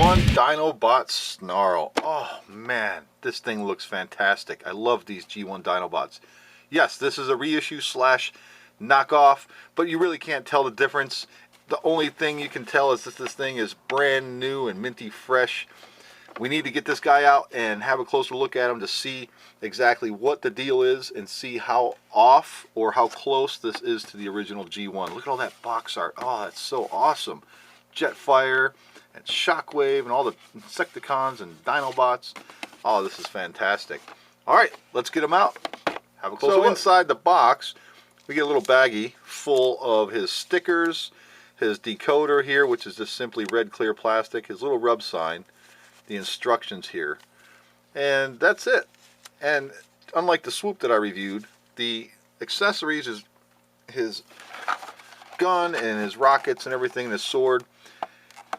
G1 Dinobot Snarl. Oh man, this thing looks fantastic. I love these G1 Dinobots. Yes, this is a reissue slash knockoff, but you really can't tell the difference. The only thing you can tell is that this thing is brand new and minty fresh. We need to get this guy out and have a closer look at him to see exactly what the deal is and see how off or how close this is to the original G1. Look at all that box art. Oh, that's so awesome. Jetfire and Shockwave and all the Insecticons and Dinobots. Oh, this is fantastic. All right, let's get him out. Have a closer look. So inside the box, we get a little baggie full of his stickers, his decoder here, which is just simply red clear plastic, his little rub sign, the instructions here, and that's it. And unlike the swoop that I reviewed, the accessories, is his gun and his rockets and everything, and his sword,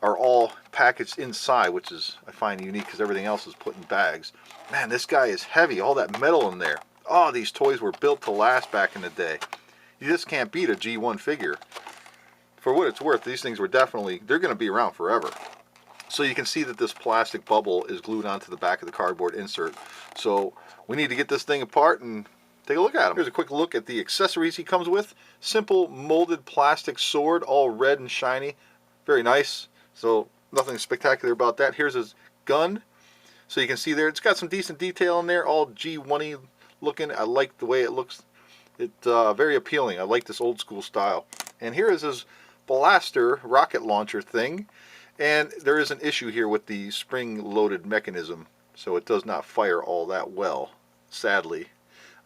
are all packaged inside, which is, I find, unique because everything else is put in bags. Man, this guy is heavy, all that metal in there. Oh, these toys were built to last back in the day. You just can't beat a G1 figure. For what it's worth, these things were definitely, they're going to be around forever. So you can see that this plastic bubble is glued onto the back of the cardboard insert. So we need to get this thing apart and take a look at him. Here's a quick look at the accessories he comes with. Simple molded plastic sword, all red and shiny. Very nice. So nothing spectacular about that. Here's his gun. So you can see there, it's got some decent detail in there, all G1-y looking. I like the way it looks. It's very appealing. I like this old school style. And here is his blaster rocket launcher thing. And there is an issue here with the spring-loaded mechanism, so it does not fire all that well, sadly.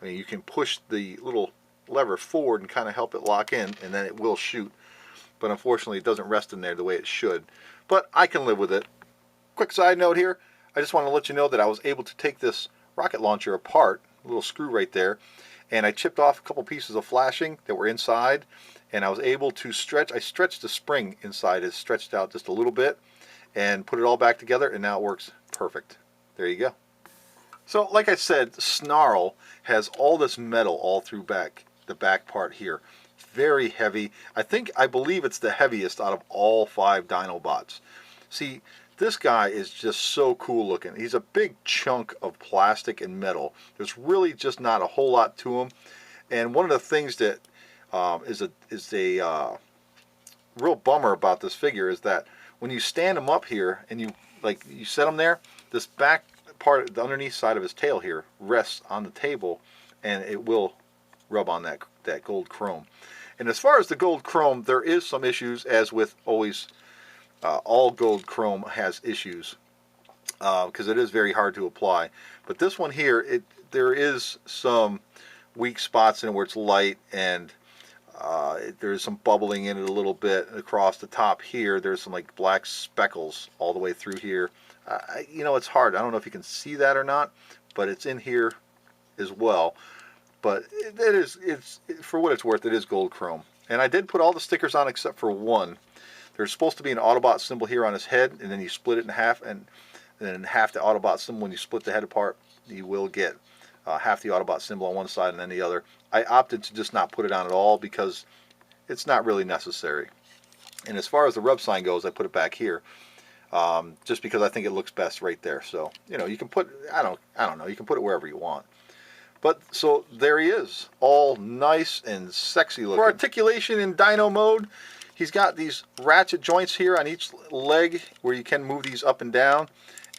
I mean, you can push the little lever forward and kind of help it lock in, and then it will shoot. But unfortunately, it doesn't rest in there the way it should. But I can live with it. Quick side note here, I just want to let you know that I was able to take this rocket launcher apart, a little screw right there, and I chipped off a couple pieces of flashing that were inside, and I was able to I stretched the spring inside, it stretched out just a little bit, and put it all back together, and now it works perfect. There you go. So like I said, Snarl has all this metal all through the back part here. Very heavy. I believe it's the heaviest out of all 5 Dinobots. See, this guy is just so cool looking. He's a big chunk of plastic and metal. There's really just not a whole lot to him. And one of the things that is a real bummer about this figure is that when you stand him up here and you set him there, this back part, the underneath side of his tail here, rests on the table, and it will rub on that gold chrome. And as far as the gold chrome, there is some issues, as with always. All gold chrome has issues because it is very hard to apply. But this one here, there is some weak spots in it where it's light, and there's some bubbling in it a little bit across the top here. There's some like black speckles all the way through here. You know, it's hard. I don't know if you can see that or not, but it's in here as well. But it's for what it's worth, it is gold chrome. And I did put all the stickers on except for one. There's supposed to be an Autobot symbol here on his head, and then you split it in half, and then half the Autobot symbol. When you split the head apart, you will get half the Autobot symbol on one side and then the other. I opted to just not put it on at all because it's not really necessary. And as far as the rub sign goes, I put it back here just because I think it looks best right there. So, you know, you can put, I don't know, you can put it wherever you want. But so there he is, all nice and sexy looking. For articulation in Dino mode, he's got these ratchet joints here on each leg where you can move these up and down,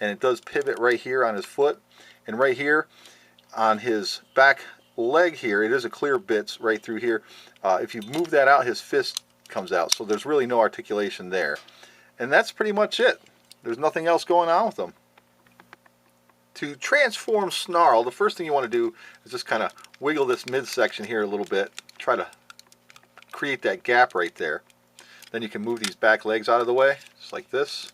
and it does pivot right here on his foot, and right here on his back leg here, it is a clear bits right through here. If you move that out, his fist comes out, so there's really no articulation there. And that's pretty much it. There's nothing else going on with him. To transform Snarl, the first thing you want to do is just kind of wiggle this midsection here a little bit, try to create that gap right there. Then you can move these back legs out of the way, just like this.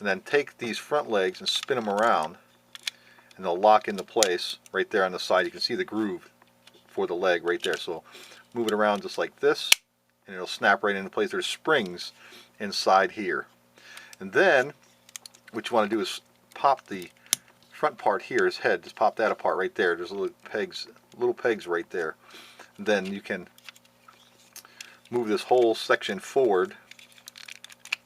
And then take these front legs and spin them around, and they'll lock into place right there on the side. You can see the groove for the leg right there. So move it around just like this, and it'll snap right into place. There's springs inside here. And then what you want to do is pop the front part here, his head, just pop that apart right there. There's little pegs right there. And then you can move this whole section forward,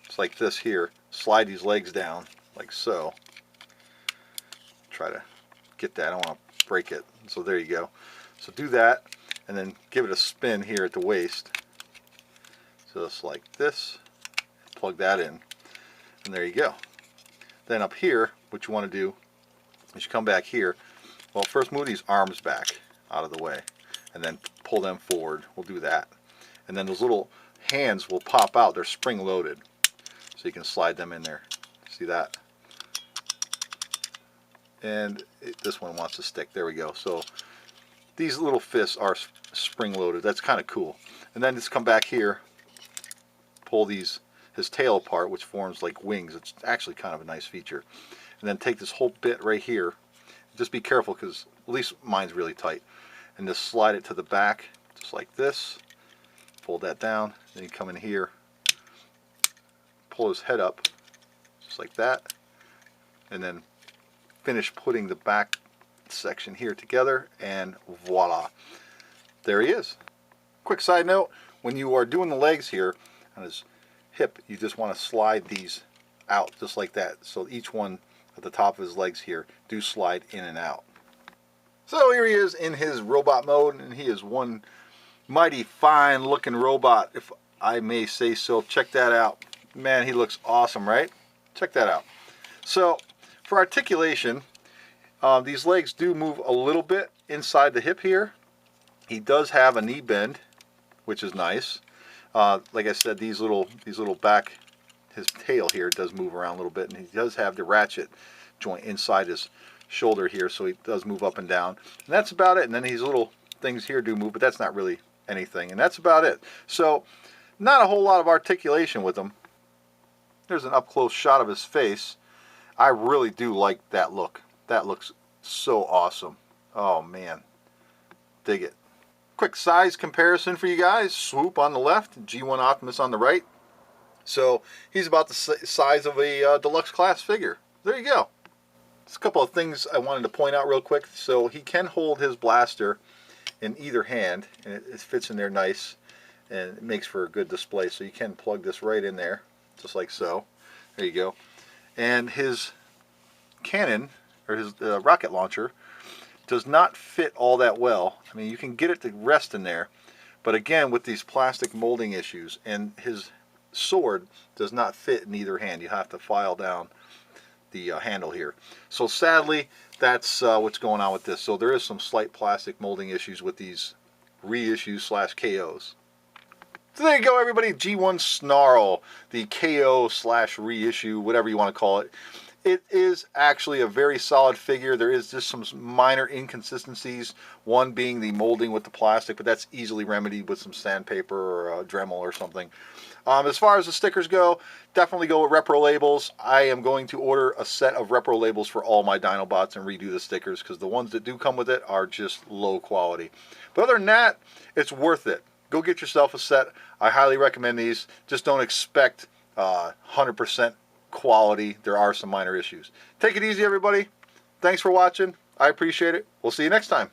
just like this here, slide these legs down like so. Try to get that. I don't want to break it. So there you go. So do that, and then give it a spin here at the waist. So it's like this. Plug that in, and there you go. Then up here, what you want to do is you come back here. Well, first move these arms back out of the way, and then pull them forward. We'll do that. And then those little hands will pop out. They're spring loaded, so you can slide them in there. See that? And this one wants to stick. There we go. So these little fists are spring loaded. That's kind of cool. And then just come back here, pull his tail apart, which forms like wings. It's actually kind of a nice feature. And then take this whole bit right here. Just be careful, because at least mine's really tight. And just slide it to the back, just like this. Fold that down. Then you come in here, pull his head up, just like that. And then finish putting the back section here together, and voila. There he is. Quick side note, when you are doing the legs here on his hip, you just want to slide these out just like that. So each one at the top of his legs here do slide in and out. So here he is in his robot mode, and he is one mighty fine looking robot, if I may say so. Check that out. Man, he looks awesome, right? Check that out. So for articulation, these legs do move a little bit inside the hip here. He does have a knee bend, which is nice. Like I said, these little back, his tail here does move around a little bit, and he does have the ratchet joint inside his shoulder here, so he does move up and down. And that's about it. And then these little things here do move, but that's not really anything. And that's about it. So not a whole lot of articulation with him. There's an up-close shot of his face. I really do like that look. That looks so awesome. Oh man, dig it. Quick size comparison for you guys. Swoop on the left, G1 Optimus on the right. So he's about the size of a deluxe class figure. There you go. Just a couple of things I wanted to point out real quick. So he can hold his blaster in either hand, and it fits in there nice, and it makes for a good display. So you can plug this right in there, just like so. There you go. And his cannon, or his rocket launcher, does not fit all that well. I mean, you can get it to rest in there, but again, with these plastic molding issues, and his sword does not fit in either hand. You have to file down the handle here. So sadly, that's what's going on with this. So there is some slight plastic molding issues with these reissues / KOs. So there you go, everybody. G1 Snarl, the KO / reissue, whatever you want to call it. It is actually a very solid figure. There is just some minor inconsistencies, one being the molding with the plastic, but that's easily remedied with some sandpaper or a Dremel or something. As far as the stickers go, definitely go with Repro Labels. I am going to order a set of Repro Labels for all my Dinobots and redo the stickers, because the ones that do come with it are just low quality. But other than that, it's worth it. Go get yourself a set. I highly recommend these. Just don't expect 100% quality. There are some minor issues. Take it easy, everybody. Thanks for watching. I appreciate it. We'll see you next time.